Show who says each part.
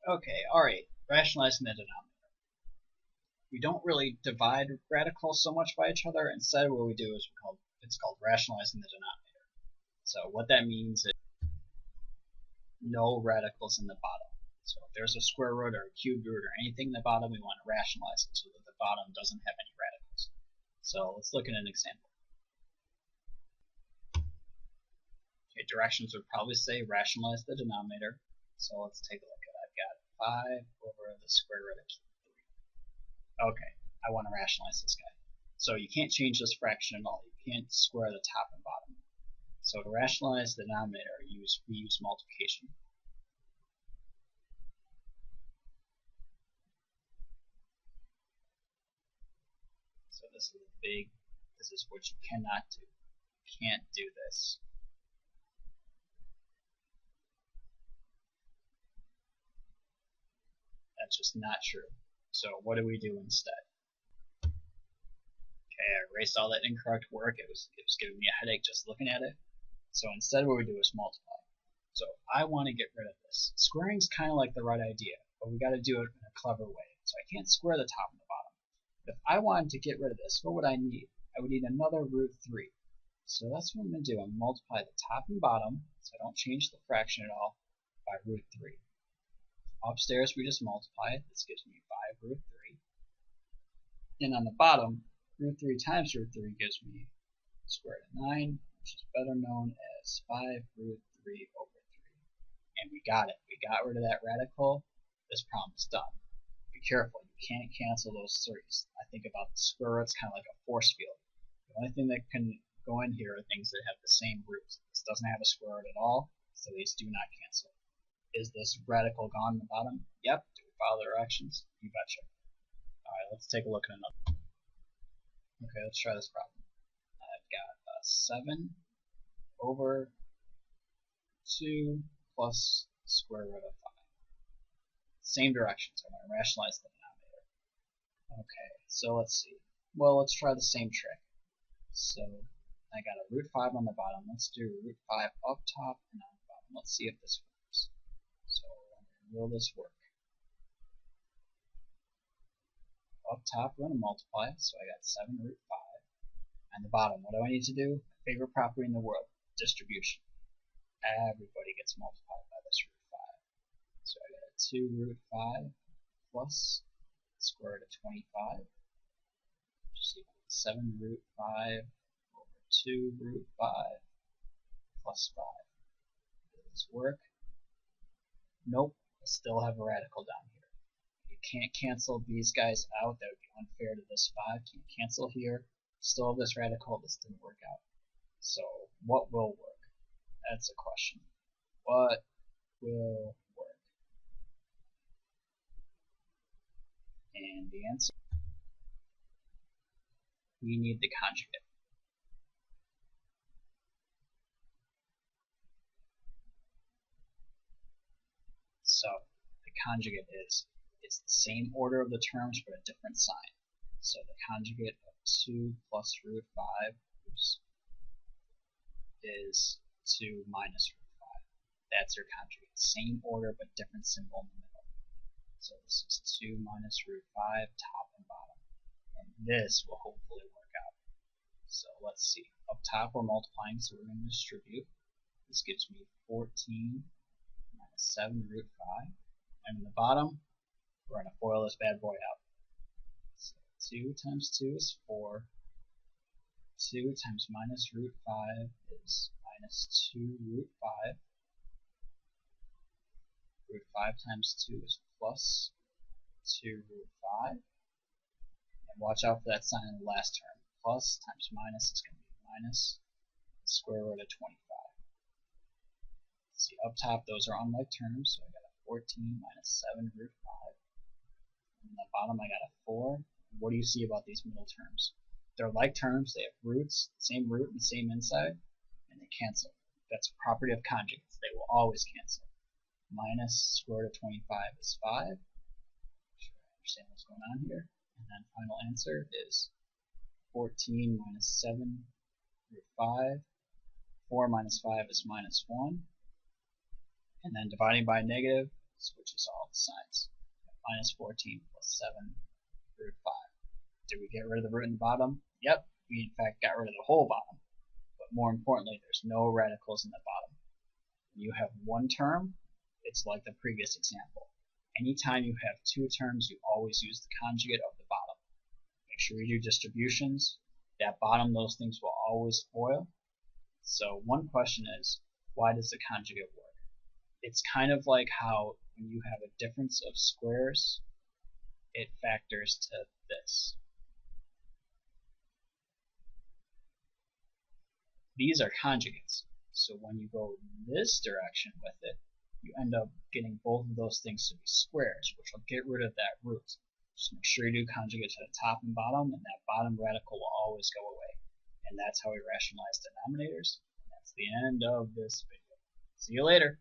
Speaker 1: Okay, R8, rationalizing the denominator. We don't really divide radicals so much by each other. Instead, what we do is it's called rationalizing the denominator. So what that means is no radicals in the bottom. So if there's a square root or a cube root or anything in the bottom, we want to rationalize it so that the bottom doesn't have any radicals. So let's look at an example. Okay, directions would probably say rationalize the denominator. So let's take a look at it. I've got 5 over the square root of 3. Okay, I want to rationalize this guy. So you can't change this fraction at all. You can't square the top and bottom. So to rationalize the denominator, we use multiplication. So this is what you cannot do. You can't do this. That's just not true. So what do we do instead? Okay, I erased all that incorrect work. It was giving me a headache just looking at it. So instead what we do is multiply. So I want to get rid of this. Squaring's kind of like the right idea, but we got to do it in a clever way. So I can't square the top and the bottom. But if I wanted to get rid of this, what would I need? I would need another root 3. So that's what I'm going to do. I'm going to multiply the top and bottom, so I don't change the fraction at all, by root 3. Upstairs we just multiply it. This gives me 5 root 3. And on the bottom, root 3 times root 3 gives me square root of 9, which is better known as 5 root 3 over 3. And we got it. We got rid of that radical. This problem's done. Be careful. You can't cancel those 3's. I think about the square roots kind of like a force field. The only thing that can go in here are things that have the same roots. This doesn't have a square root at all, so these do not cancel. Is this radical gone in the bottom? Yep. Do we follow the directions? You betcha. Alright, let's take a look at another. Okay, let's try this problem. I've got 7 over 2 plus square root of 5. Same direction, so I'm going to rationalize the denominator. Okay, so let's see. Well, let's try the same trick. So I got a root 5 on the bottom. Let's do root 5 up top and on the bottom. Let's see if this works. So will this work? Up top, we're going to multiply, so I got 7 root 5. On the bottom, what do I need to do? Favorite property in the world, distribution. Everybody gets multiplied by this root 5. So I got a 2 root 5 plus square root of 25, which is equal to 7 root 5 over 2 root 5 plus 5. Does this work? Nope, I still have a radical down here. You can't cancel these guys out. That would be unfair to this 5. Can't cancel here. Still have this radical. This didn't work out. So what will work? That's a question. What will work? And the answer, we need the conjugate. So the conjugate is it's the same order of the terms but a different sign. So the conjugate of 2 plus root 5 is 2 minus root 5. That's your conjugate. Same order but different symbol in the middle. So this is 2 minus root 5 top and bottom. And this will hopefully work out. So let's see. Up top we're multiplying, so we're going to distribute. This gives me 14 minus 7 root 5. And in the bottom, we're going to FOIL this bad boy out. So 2 times 2 is 4. 2 times minus root 5 is minus 2 root 5. Root 5 times 2 is plus 2 root 5. And watch out for that sign in the last term. Plus times minus is going to be minus the square root of 25. See, up top, those are unlike terms, so I got a 14 minus 7 root 5. And the bottom, I got a 4. What do you see about these middle terms? They're like terms, they have roots, same root and same inside, and they cancel. That's a property of conjugates. They will always cancel. Minus square root of 25 is 5. Make sure I understand what's going on here. And then final answer is 14 minus 7 root 5. 4 minus 5 is minus 1. And then dividing by negative, switches all the signs. Minus 14 plus 7 root 5. Did we get rid of the root in the bottom? Yep, we in fact got rid of the whole bottom. But more importantly, there's no radicals in the bottom. When you have one term, it's like the previous example. Anytime you have two terms, you always use the conjugate of the bottom. Make sure you do distributions. That bottom, those things will always FOIL. So one question is, why does the conjugate work? It's kind of like how when you have a difference of squares, it factors to this. These are conjugates. So when you go this direction with it, you end up getting both of those things to be squares, which will get rid of that root. Just make sure you do conjugate to the top and bottom, and that bottom radical will always go away. And that's how we rationalize denominators. And that's the end of this video. See you later.